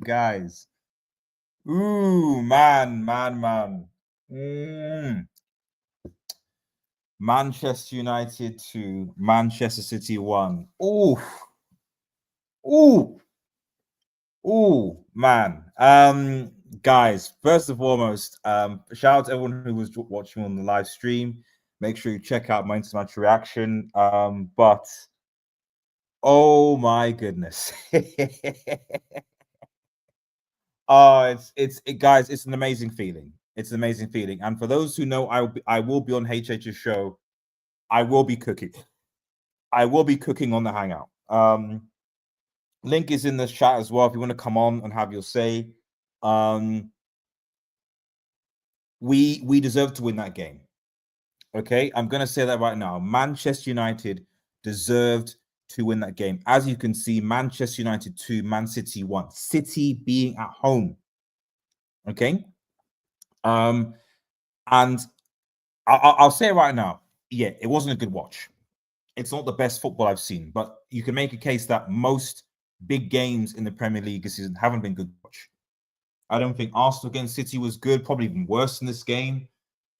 Guys. Ooh, man. Mm. Manchester United 2, Manchester City 1. Ooh, man. Guys, first and foremost, shout out to everyone who was watching on the live stream. Make sure you check out my match reaction. But oh my goodness. Guys, it's an amazing feeling. It's an amazing feeling. And for those who know, I will be on HH's show. I will be cooking. I will be cooking on the Hangout. Link is in the chat as well if you want to come on and have your say. We deserve to win that game. Okay, I'm gonna say that right now. Manchester United deserved to win that game. As you can see, Manchester United 2, Man City 1. City being at home. Okay. And I'll say it right now. Yeah, it wasn't a good watch. It's not the best football I've seen, but you can make a case that most big games in the Premier League this season haven't been good to watch. I don't think Arsenal against City was good, probably even worse in this game.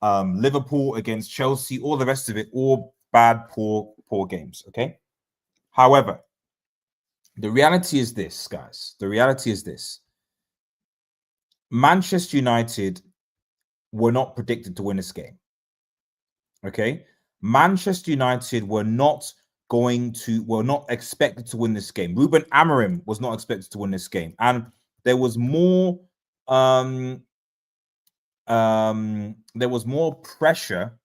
Liverpool against Chelsea, all the rest of it, all bad, poor games. Okay. However, the reality is this, guys. The reality is this. Manchester United were not predicted to win this game. Okay. Manchester United were not expected to win this game. Ruben Amorim was not expected to win this game. And there was more pressure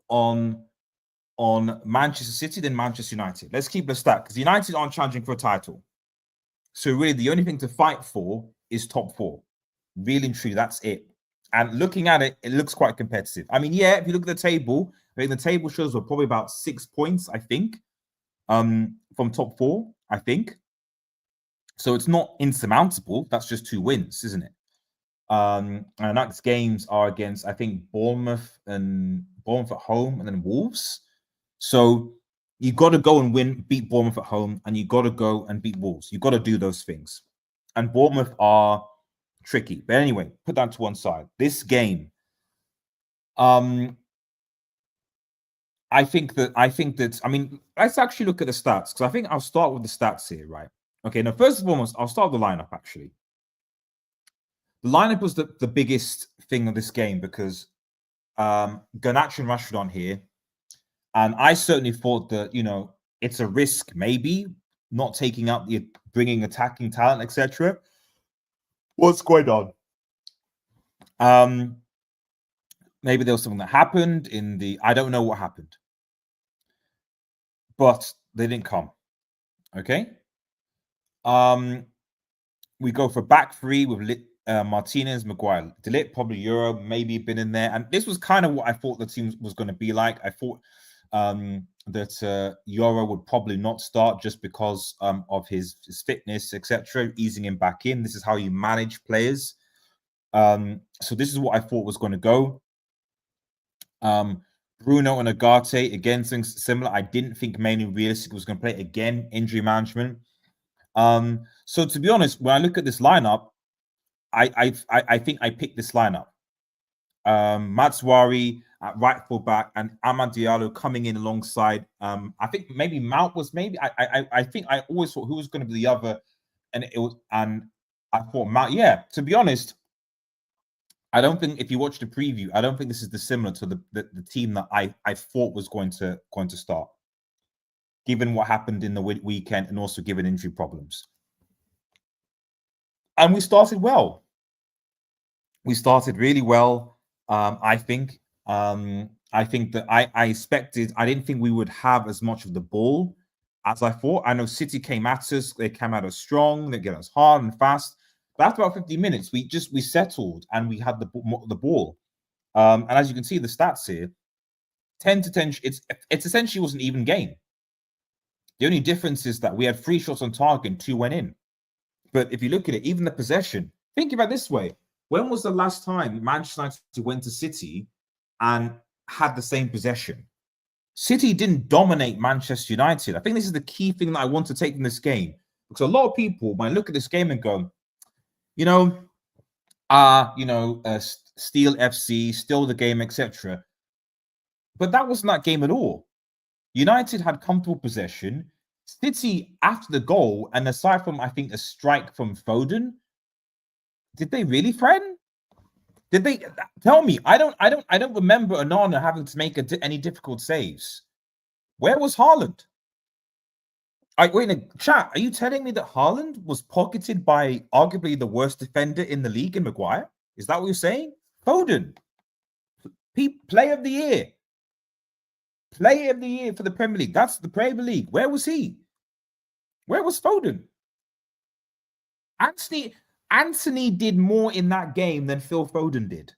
on Manchester City than Manchester United. Let's keep the stat because United aren't challenging for a title. So really the only thing to fight for is top 4. Really and truly, that's it. And looking at it, it looks quite competitive. I mean, yeah, if you look at the table, I think the table shows we're probably about 6 points, I think, from top 4, I think. So it's not insurmountable. That's just 2 wins, isn't it? And next games are against, I think, Bournemouth at home and then Wolves. So you got to go and beat Bournemouth at home, and you got to go and beat Wolves. You got to do those things. And Bournemouth are tricky. But anyway, put that to one side. This game, I think that, I mean, let's actually look at the stats, because I think I'll start with the stats here, right? Okay, now, first and foremost, I'll start with the lineup, actually. The lineup was the biggest thing of this game because Garnacho and Rashford aren't here. And I certainly thought that, you know, it's a risk, maybe, not taking out bringing attacking talent, etc. What's going on? Maybe there was something that happened I don't know what happened. But they didn't come. Okay. We go for back 3 with Martinez, Maguire, De Ligt, probably Euro, maybe been in there. And this was kind of what I thought the team was going to be like. I thought that Euro would probably not start just because of his fitness, etc., easing him back in. This is how you manage players. So this is what I thought was going to go. Bruno and Agate, again, something similar. I didn't think mainly realistic was going to play. Again, injury management. So to be honest, when I look at this lineup, I think I picked this lineup. Matswari at right full back and Amad Diallo coming in alongside. I think maybe Mount was maybe. I think I always thought who was going to be the other, and I thought Mount. Yeah, to be honest, I don't think if you watch the preview, I don't think this is dissimilar to the team that I thought was going to start, given what happened in the weekend and also given injury problems. And we started well. We started really well. I think that I expected. I didn't think we would have as much of the ball as I thought. I know City came at us. They came at us strong. They get us hard and fast. But after about 50 minutes, we settled and we had the ball. And as you can see, the stats here, 10-10. It's essentially was an even game. The only difference is that we had 3 shots on target and 2 went in. But if you look at it, even the possession, think about it this way. When was the last time Manchester United went to City and had the same possession? City didn't dominate Manchester United. I think this is the key thing that I want to take from this game, because a lot of people might look at this game and go, Steel FC, still the game, etc. But that wasn't that game at all. United had comfortable possession. City, after the goal, and aside from, I think, a strike from Foden, did they really threaten? Did they? Tell me. I don't remember Onana having to make any difficult saves. Where was Haaland? Wait in chat. Are you telling me that Haaland was pocketed by arguably the worst defender in the league in Maguire? Is that what you're saying? Foden, player of the year. Player of the year for the Premier League. That's the Premier League. Where was he? Where was Foden? Anthony did more in that game than Phil Foden did.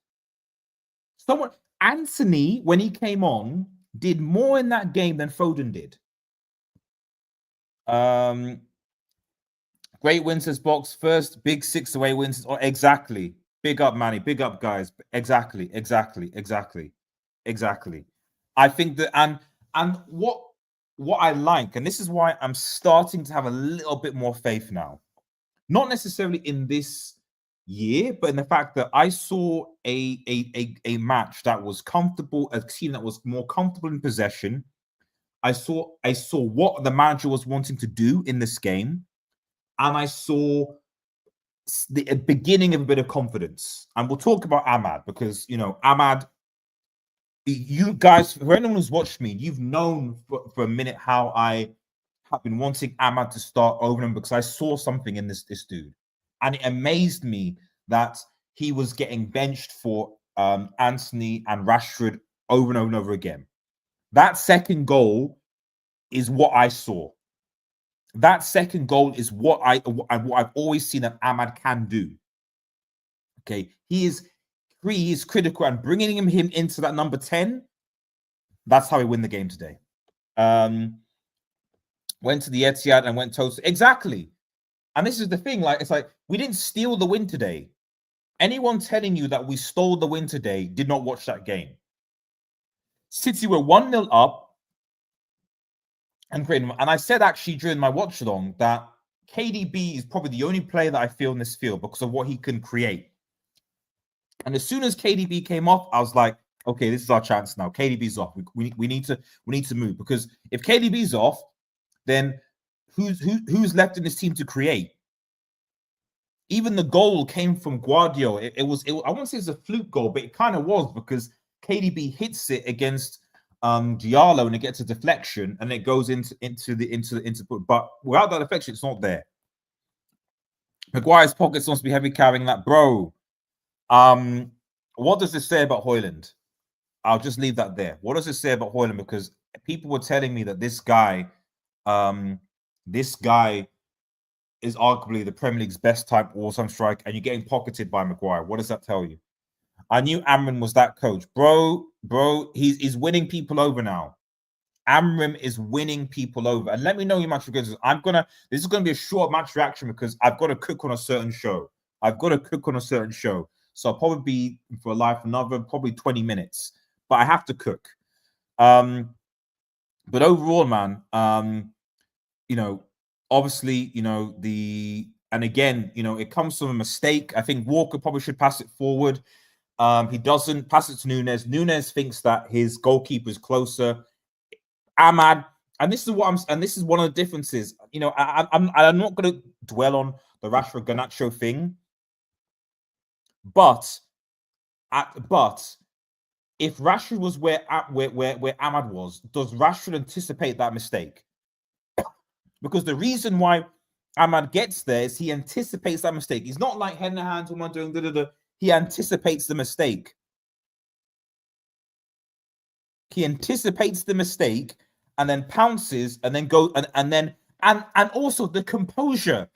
Anthony, when he came on, did more in that game than Foden did. Great wins as box first, big 6 away wins. Oh, exactly. Big up, Manny. Big up, guys. Exactly. I think that and what I like, and this is why I'm starting to have a little bit more faith now. Not necessarily in this year, but in the fact that I saw a match that was comfortable, a team that was more comfortable in possession. I saw what the manager was wanting to do in this game, and I saw the beginning of a bit of confidence. And we'll talk about Amad, because Amad, you guys, for anyone who's watched me, you've known for a minute how I have been wanting Amad to start over him, because I saw something in this dude, and it amazed me that he was getting benched for Antony and Rashford over and over and over again. That second goal is what I saw. That second goal is what I've always seen that Amad can do. Okay, he is critical, and bringing him into that number 10, that's how we win the game today. Went to the Etihad and went total. Exactly. And this is the thing, it's like we didn't steal the win today. Anyone telling you that we stole the win today did not watch that game. City were 1-0 up and I said actually during my watch along that KDB is probably the only player that I feel in this field because of what he can create. And as soon as KDB came off, I was like, okay, this is our chance now. KDB's off. We need to move, because if KDB's off, then who's left in this team to create? Even the goal came from Guardiola. I won't say it's a fluke goal, but it kind of was, because KDB hits it against Diallo and it gets a deflection and it goes into but without that deflection, it's not there. Maguire's pockets wants to be heavy carrying that, bro. What does this say about Højlund? I'll just leave that there. What does it say about Højlund? Because people were telling me that this guy is arguably the Premier League's best type all-time strike, and you're getting pocketed by Maguire. What does that tell you? I knew Amrin was that coach. Bro, he's winning people over now. Amrin is winning people over. And let me know your match because this is gonna be a short match reaction, because I've got to cook on a certain show. So I'll probably be for live for another probably 20 minutes. But I have to cook. But overall, man, obviously, and again, it comes from a mistake. I think Walker probably should pass it forward. He doesn't pass it to Nunes. Nunes thinks that his goalkeeper is closer. Amad, and this is one of the differences. I'm not going to dwell on the Rashford Garnacho thing, but if Rashford was where Amad was, does Rashford anticipate that mistake? Because the reason why Amad gets there is he anticipates that mistake. He's not like head in the hands, what am I doing? He anticipates the mistake. He anticipates the mistake and then pounces and then go and also the composure.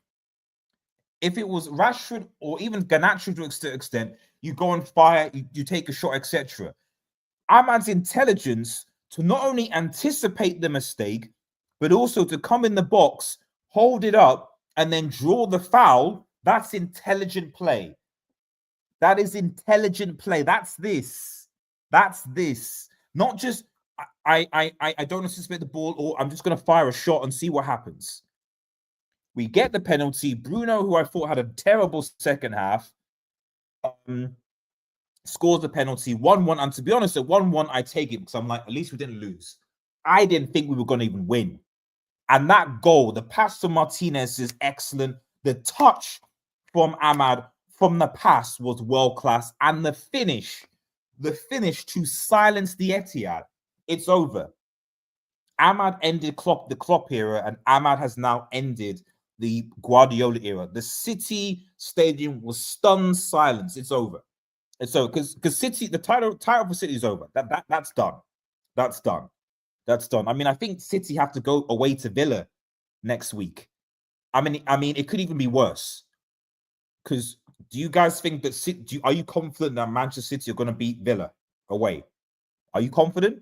If it was Rashford or even Garnacho to an extent, you go and fire, you take a shot, etc. Amad's intelligence to not only anticipate the mistake, but also to come in the box, hold it up, and then draw the foul. That's intelligent play. That is intelligent play. That's this. Not just I don't anticipate the ball, or I'm just going to fire a shot and see what happens. We get the penalty. Bruno, who I thought had a terrible second half, scores the penalty 1-1. And to be honest, at 1-1, I take it because I'm like, at least we didn't lose. I didn't think we were going to even win. And that goal, the pass to Martinez is excellent. The touch from Ahmad from the pass was world class. And the finish to silence the Etihad, it's over. Ahmad ended the Klopp era, and Ahmad has now ended the Guardiola era. The City stadium was stunned silence. It's over. And so because City, the title for City is over. That's done. That's done. That's done. I mean, I think City have to go away to Villa next week. I mean, it could even be worse. Because do you guys think that are you confident that Manchester City are going to beat Villa away? Are you confident?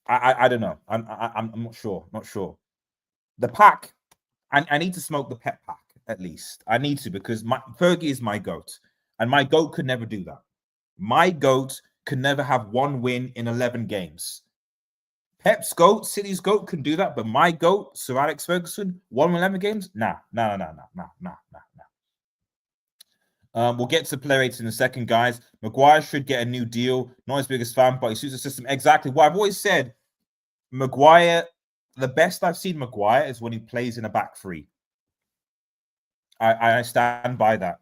I don't know. I'm not sure. Not sure. The pack. I need to smoke the Pep pack at least. I need to, because Fergie is my GOAT, and my GOAT could never do that. My GOAT could never have one win in 11 games. Pep's GOAT, City's GOAT can do that, but my GOAT, Sir Alex Ferguson, 1 in 11 games? Nah. We'll get to play rates in a second, guys. Maguire should get a new deal. Not his biggest fan, but he suits the system. Exactly. What I've always said, Maguire, the best I've seen Maguire is when he plays in a back three. I stand by that.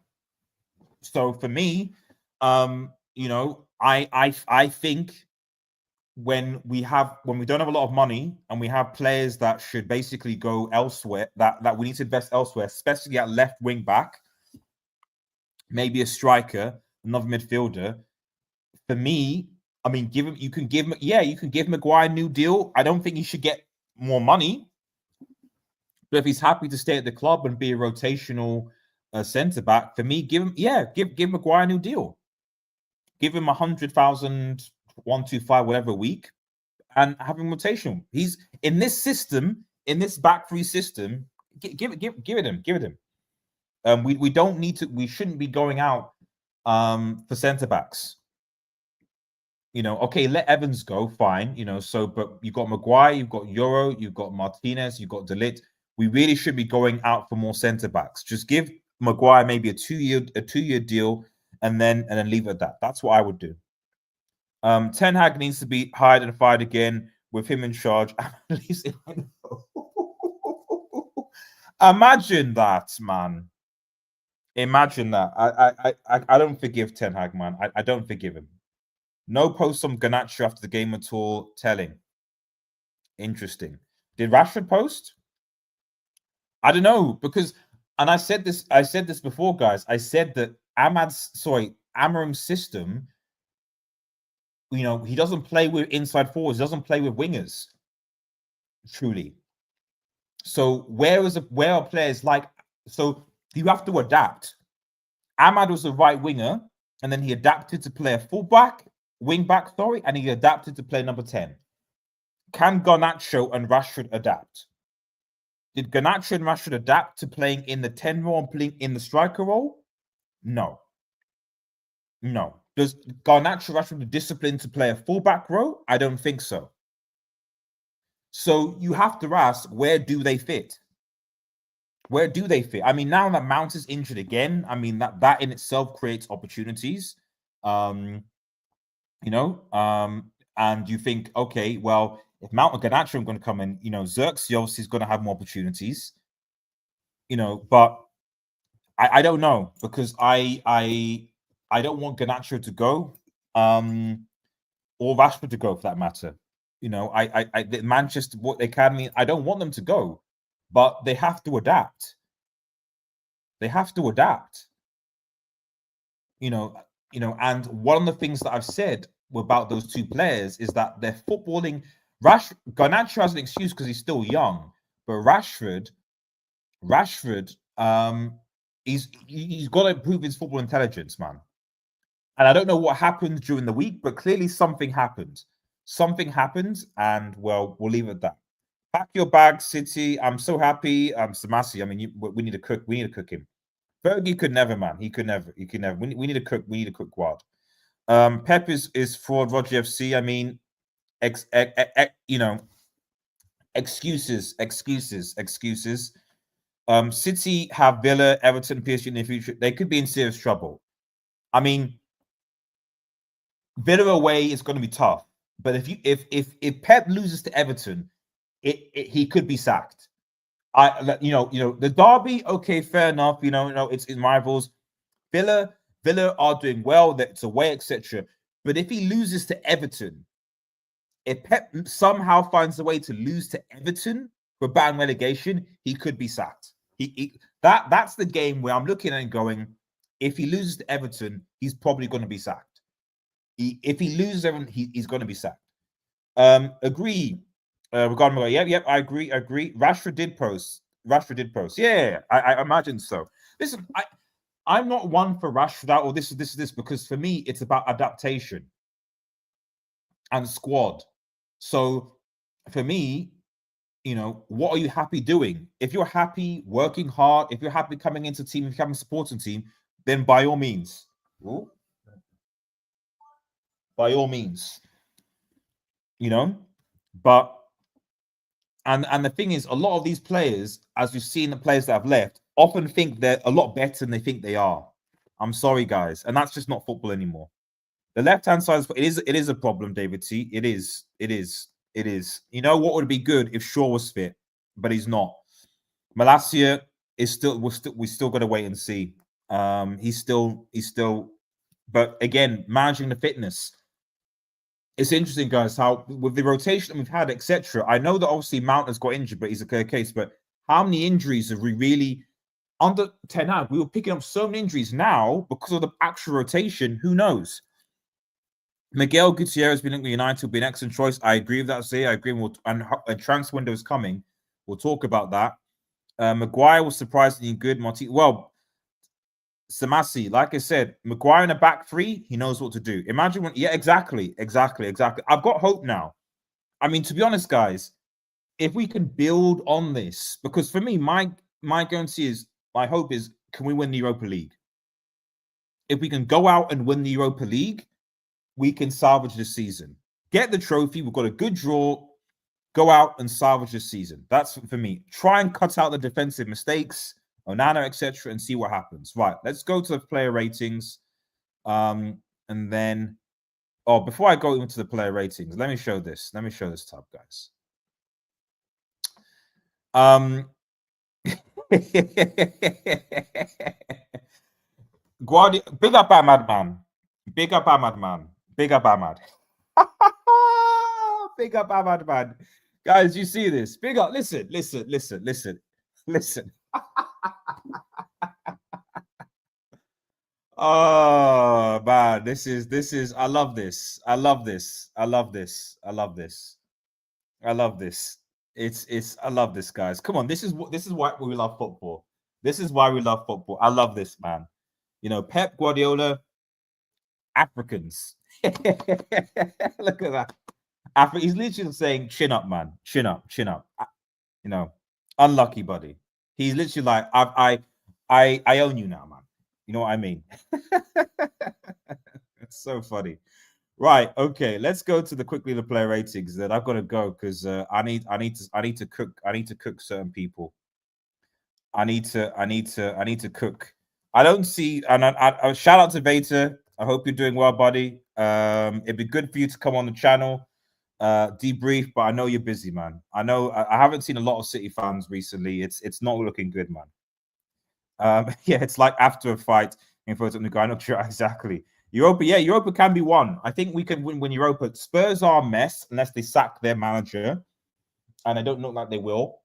So for me, you know, I think when we don't have a lot of money and we have players that should basically go elsewhere, that we need to invest elsewhere, especially at left wing back, maybe a striker, another midfielder. For me, I mean, you can give Maguire a new deal. I don't think he should get more money, but if he's happy to stay at the club and be a rotational centre back, for me, give Maguire a new deal. Give him 100,000, 125, whatever a week, and have him rotational. He's in this system, in this back three system. Give it him. We don't need to. We shouldn't be going out for centre backs. You know, okay, let Evans go, fine. You know, but you've got Maguire, you've got Euro, you've got Martinez, you've got De Ligt. We really should be going out for more centre backs. Just give Maguire maybe a two-year deal, and then leave it at that. That's what I would do. Ten Hag needs to be hired and fired again with him in charge. At least imagine that, man. Imagine that. I don't forgive Ten Hag, man. I don't forgive him. No post from Garnacho after the game at all. Telling. Interesting. Did Rashford post? I don't know, because, and I said this before, guys. I said that Amarim's system, you know, he doesn't play with inside forwards, he doesn't play with wingers. Truly. So where are players like, so you have to adapt. Ahmad was a right winger, and then he adapted to play a wing back, and he adapted to play number 10. Can Garnacho and Rashford adapt? Did Garnacho and Rashford adapt to playing in the 10 role and playing in the striker role? No. Does Garnacho Rashford be disciplined to play a fullback role? I don't think so. So you have to ask, where do they fit? Where do they fit? I mean, now that Mount is injured again, I mean, that in itself creates opportunities. You know, and you think, okay, well, if Mount and Garnacho are going to come in, you know, Xerxes obviously is going to have more opportunities. You know, but I don't know, because I don't want Garnacho to go, or Rashford to go for that matter. You know, Manchester, what they can mean, I don't want them to go, but they have to adapt. They have to adapt. You know, and one of the things that I've said about those two players is that they're footballing. Garnacho has an excuse because he's still young, but Rashford, he's got to improve his football intelligence, man. And I don't know what happened during the week, but clearly something happened. Something happened, and well, we'll leave it at that. Pack your bag, City. I'm so happy. Samasi. I mean, we need to cook. We need to cook him. Fergie could never, man. He could never. We need to cook. We need to cook Guard. Pep is fraud. Roger FC. I mean, you know, excuses. City have Villa, Everton, PSG in the future. They could be in serious trouble. I mean, Villa away is going to be tough. But if Pep loses to Everton, he could be sacked. The derby, okay, fair enough. It's in rivals. Villa are doing well. That it's away, etc. But if he loses to Everton, if Pep somehow finds a way to lose to Everton for batting relegation, he could be sacked. That's the game where I'm looking at and going, if he loses to Everton, he's probably going to be sacked. If he loses Everton, he's going to be sacked. Agree. Regarding yep, I agree. Rashford did post. Yeah, I imagine so. Listen, I'm not one for Rashford out or this because for me it's about adaptation and squad. So for me, what are you happy doing? If you're happy working hard, if you're happy coming into team, if you're having a supporting team, then by all means. By all means. But and the thing is, a lot of these players, as we've seen the players that have left, often think they're a lot better than they think they are. I'm sorry, guys, and that's just not football anymore. The left-hand side it is a problem, David T. It is. You know what would be good if Shaw was fit, but he's not. Malacia is still. We still got to wait and see. He's still. But again, managing the fitness. It's interesting, guys, how with the rotation we've had, etc. I know that obviously Mount has got injured, but he's a clear case. But how many injuries have we really under Ten Hag? We were picking up so many injuries now because of the actual rotation. Who knows? Miguel Gutierrez being linked with United will be an excellent choice. I agree with that. I agree. And a transfer window is coming. We'll talk about that. Maguire was surprisingly good. Samasi, like I said, Maguire in a back three, he knows what to do. Imagine when, exactly. I've got hope now. I mean, to be honest, guys, if we can build on this, because for me, my guarantee is, my hope is, can we win the Europa League? If we can go out and win the Europa League, we can salvage the season. Get the trophy. We've got a good draw. Go out and salvage the season. That's for me. Try and cut out the defensive mistakes, Onana, etc., and see what happens. Right, let's go to the player ratings. And then, before I go into the player ratings, let me show this. Let me show this tab, guys. Big up Ahmad, man. Big up Ahmad, man. Big up Ahmad. Big up Ahmad, man. Guys, you see this? Big up. Listen. Oh man, this is I love this. I love this. It's I love this, guys. Come on, this is why we love football. This is why we love football. I love this, man. Pep Guardiola, Africans. Look at that. He's literally saying, chin up, man. Chin up. Unlucky, buddy. He's literally like, I own you now, man. You know what I mean? It's so funny. Right. Okay. Let's go to the player ratings. Then I've got to go because I need to cook. I need to cook certain people. I need to cook. I don't see. And I shout out to Veta. I hope you're doing well, buddy. It'd be good for you to come on the channel, debrief. But I know you're busy, man. I know I haven't seen a lot of City fans recently. It's not looking good, man. Yeah, it's like after a fight in front of the guy. Not sure exactly. Europa can be won. I think we can win Europa. Spurs are a mess unless they sack their manager, and I don't look like they will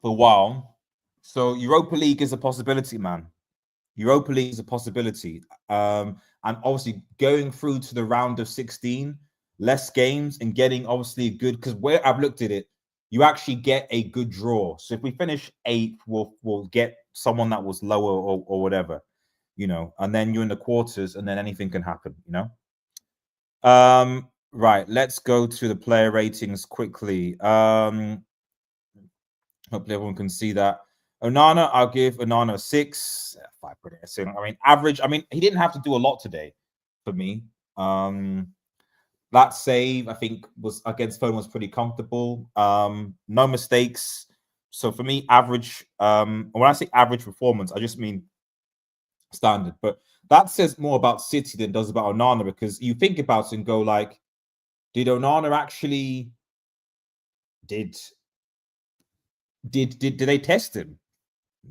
for a while. So Europa League is a possibility, man. Europa League is a possibility. And obviously going through to the round of 16, less games and getting obviously good, because where I've looked at it, you actually get a good draw. So if we finish 8th, we'll get someone that was lower or whatever, and then you're in the quarters and then anything can happen, Right, let's go to the player ratings quickly. Hopefully everyone can see that. Onana, I'll give Onana 6. 5. I mean, average. I mean, he didn't have to do a lot today for me. That save, I think, was against Foden was pretty comfortable. No mistakes. So for me, average. When I say average performance, I just mean standard. But that says more about City than it does about Onana, because you think about it and go like, did Onana actually did they test him?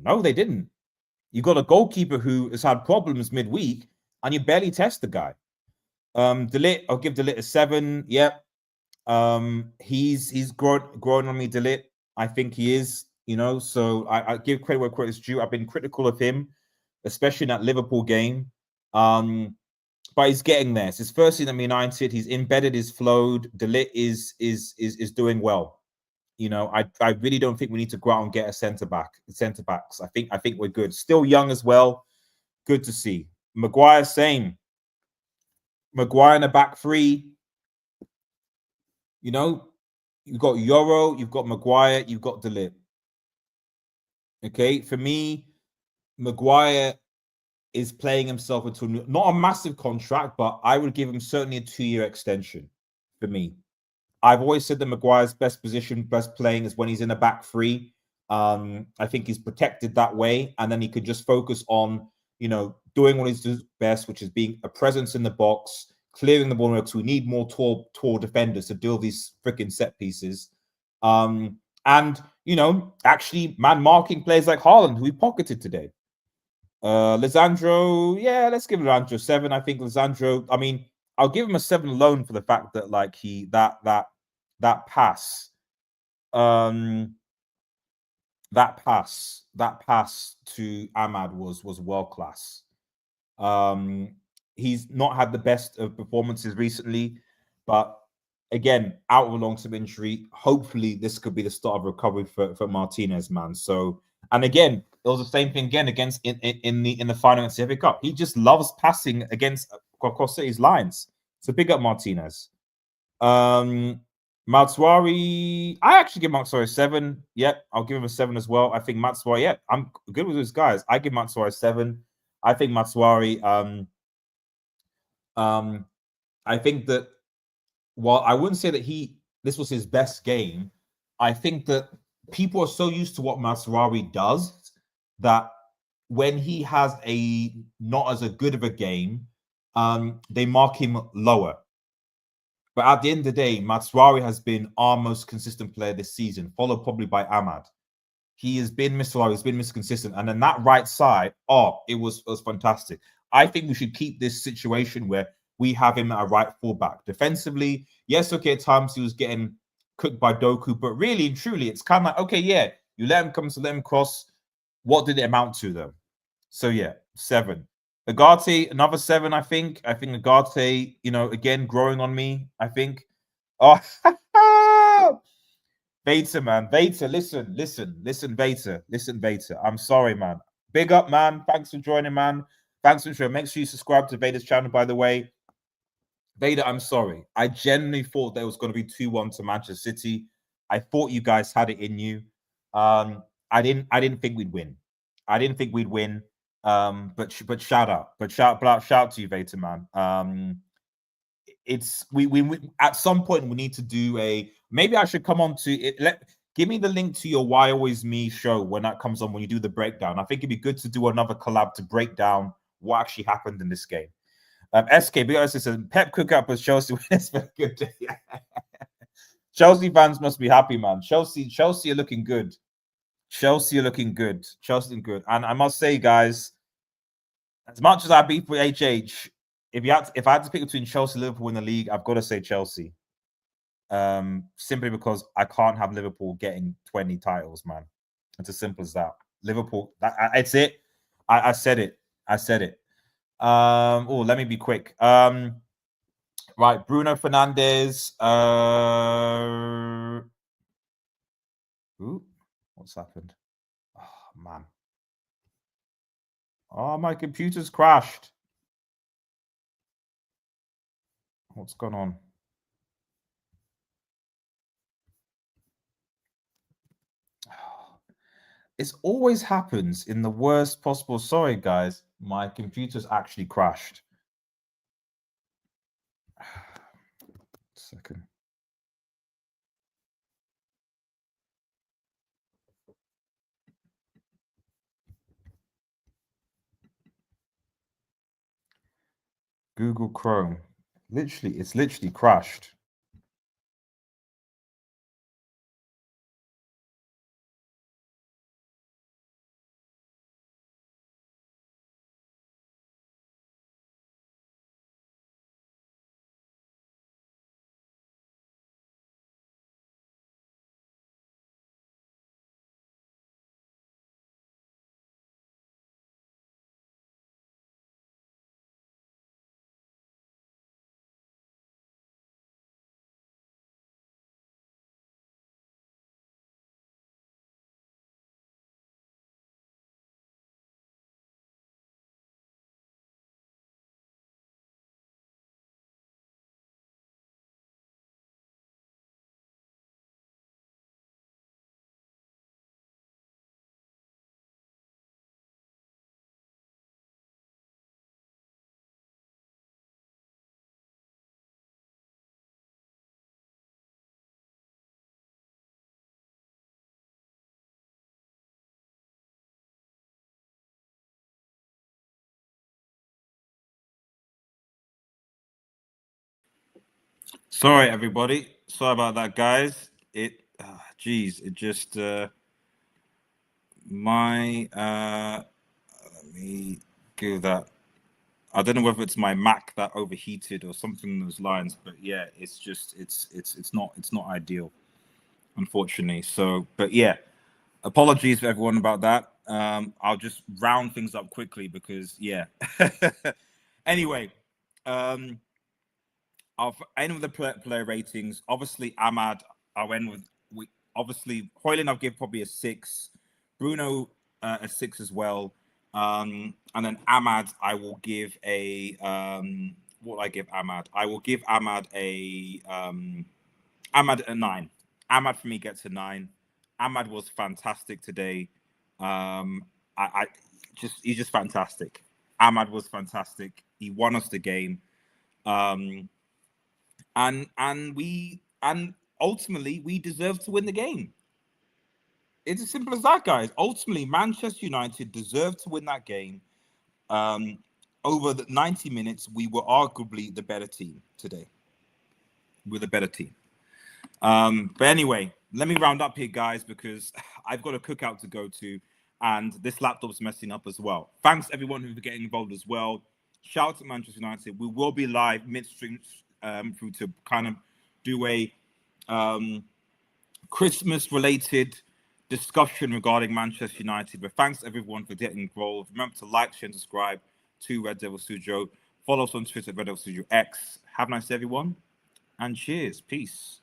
No, they didn't. You got a goalkeeper who has had problems midweek, and you barely test the guy. De Ligt, I'll give De Ligt a 7. Yep. He's grown on me, De Ligt. I think he is, so I give credit where credit is due. I've been critical of him, especially in that Liverpool game. But he's getting there. It's his first season at United. He's embedded, his flowed. De Ligt is doing well. I really don't think we need to go out and get a centre backs. I think we're good. Still young as well. Good to see. Maguire, same. Maguire in the back three. You've got Euro, you've got Maguire, you've got De Ligt. Okay, for me, Maguire is playing himself into not a massive contract, but I would give him certainly a 2-year extension for me. I've always said that Maguire's best position, best playing is when he's in the back three. I think he's protected that way, and then he could just focus on, doing what he's best, which is being a presence in the box, clearing the ball, because we need more tall defenders to deal these freaking set pieces. And, actually man marking players like Haaland, who we pocketed today. Lisandro, yeah, let's give Lisandro 7. I think Lisandro, I'll give him a 7 alone for the fact that like that pass to Ahmad was world class. He's not had the best of performances recently, but again, out of a long-term injury. Hopefully, this could be the start of recovery for Martinez, man. So, and again, it was the same thing again against in the final against the FA Cup. He just loves passing across City's lines. So big up Martinez. Matswari, I actually give Matswari a 7. Yep, I'll give him a 7 as well. I think Matswari, yeah, I'm good with those guys. I give Matswari a 7. I think Matswari, I think that while I wouldn't say that this was his best game, I think that people are so used to what Matswari does that when he has a not as a good of a game, they mark him lower. But at the end of the day, Matswari has been our most consistent player this season, followed probably by Ahmad. He has been Matswari, he's been Mr. Consistent. And then that right side, it was fantastic. I think we should keep this situation where we have him at a right fullback. Defensively, yes, okay, at times he was getting cooked by Doku, but really and truly, it's kind of like, okay, yeah, you let him come, so let him cross. What did it amount to, though? So, yeah, 7. Agate, another 7, I think. I think Agate, again, growing on me, I think. Oh, Beta, man. Beta, listen, Beta. I'm sorry, man. Big up, man. Thanks for joining, man. Thanks for joining. Make sure you subscribe to Beta's channel, by the way. Beta, I'm sorry. I genuinely thought there was going to be 2-1 to Manchester City. I thought you guys had it in you. I didn't think we'd win. But shout out to you, Beta, man. It's we at some point we need to do maybe I should come on to it. Give me the link to your Why Always Me show when that comes on, when you do the breakdown. I think it'd be good to do another collab to break down what actually happened in this game. SK, because says Pep cook up with Chelsea winners for a good day. Chelsea fans must be happy, man. Chelsea are looking good. Chelsea are looking good. And I must say, guys, as much as I beat for HH, if I had to pick between Chelsea and Liverpool in the league, I've got to say Chelsea. Simply because I can't have Liverpool getting 20 titles, man. It's as simple as that. Liverpool, it's it. I said it. Let me be quick. Right, Bruno Fernandes. What's happened? Oh, man. Oh, my computer's crashed. What's going on? It always happens in the worst possible. Sorry, guys. My computer's actually crashed. Second. Google Chrome. It's literally crashed. Sorry, everybody. Sorry about that, guys. Geez, it just let me give that. I don't know whether it's my Mac that overheated or something in those lines, but yeah, it's not ideal, unfortunately. So, but yeah, apologies for everyone about that. I'll just round things up quickly because yeah. Anyway, I'll end with the player ratings. Obviously, Ahmad, I went with obviously Højlund. I'll give probably a 6. Bruno a 6 as well. And then Ahmad, I will give a what will I give Ahmad? I will give Ahmad a 9. Ahmad for me gets a 9. Ahmad was fantastic today. I just he's just fantastic. Ahmad was fantastic. He won us the game. And ultimately we deserve to win the game. It's as simple as that, guys. Ultimately, Manchester United deserved to win that game. Over the 90 minutes, we were arguably the better team today. We're the better team. But anyway, let me round up here, guys, because I've got a cookout to go to, and this laptop's messing up as well. Thanks everyone who's getting involved as well. Shout out to Manchester United. We will be live midstream through to kind of do a Christmas-related discussion regarding Manchester United. But thanks everyone for getting involved. Remember to like, share, and subscribe to Red Devil Studio. Follow us on Twitter, Red Devil Studio X. Have a nice day, everyone, and cheers. Peace.